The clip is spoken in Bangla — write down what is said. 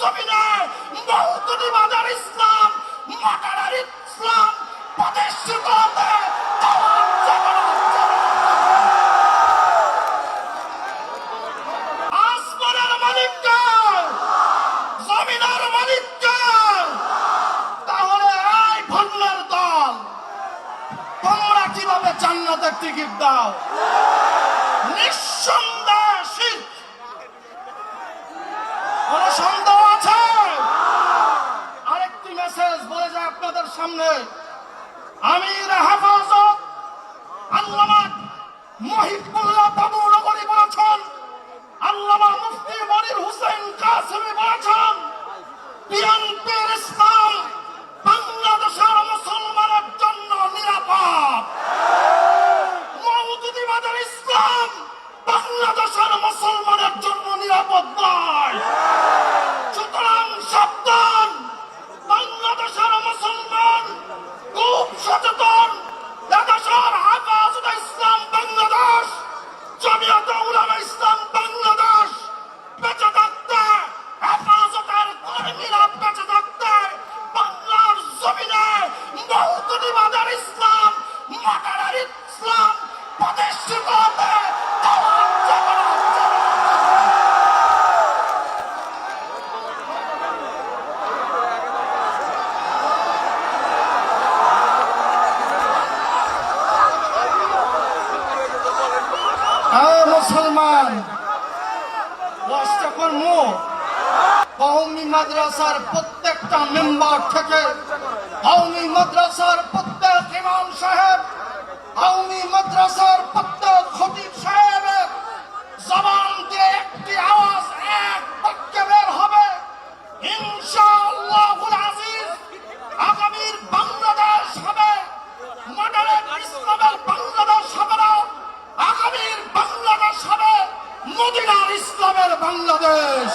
জমিনে মওদুদিবাদের ইসলাম, মডার্ন ইসলাম প্রতিষ্ঠিত হতে আসমানের মালিককে, জমিনের মালিককে। তাহলে এই ভণ্ডের দল, তোমরা কিভাবে জান্নাতের টিকিট দাও? নিঃসন্দেহ শিরক। কোন সন্দেহ আছে? আরেকটি মেসেজ বলে যায় আপনাদের সামনে। আমির হেফাজত আল্লামা মহিবুল্লাহ বাবু নগরী বলেছেন, আল্লামা মুফতি মনির হুসাইন কাসেমি বলেছেন, বিএনপির ইসলাম বাংলাদেশের মুসলমানের জন্য নিরাপদ। মওদুদিবাদের ইসলাম বাংলাদেশের মুসলমানের জন্য নিরাপদ নয়। সুতরাং সাবধান, বাংলাদেশের মুসলমান খুব সচেতন। এদেশের হেফাজতে ইসলাম বাংলাদেশ, জমিয়তে উলামা ইসলাম বাংলাদেশ বেঁচে থাকতে, হেফাজতের কর্মীরা বেঁচে থাকতে বাংলার জমিনে মওদুদিবাদের ইসলাম, মডার্ন ইসলাম প্রতিষ্ঠিত হতে মুসলমান কওমি মাদ্রাসার প্রত্যেকটা মেম্বার থেকে, কওমি মাদ্রাসার প্রত্যেক ইমাম সাহেব, কওমি মাদ্রাসার প্রত্যেক খতিব সাহেবের জবান দিয়ে একটি আওয়াজ এক বাক্যে বের হবে, ইনশাআল্লাহুল আজিজ। আগামীর বাংলাদেশ হবে মডার্ন ইসলামের বাংলাদেশ হবে না, আগামীর বাংলাদেশ হবে মদিনার ইসলামের বাংলাদেশ।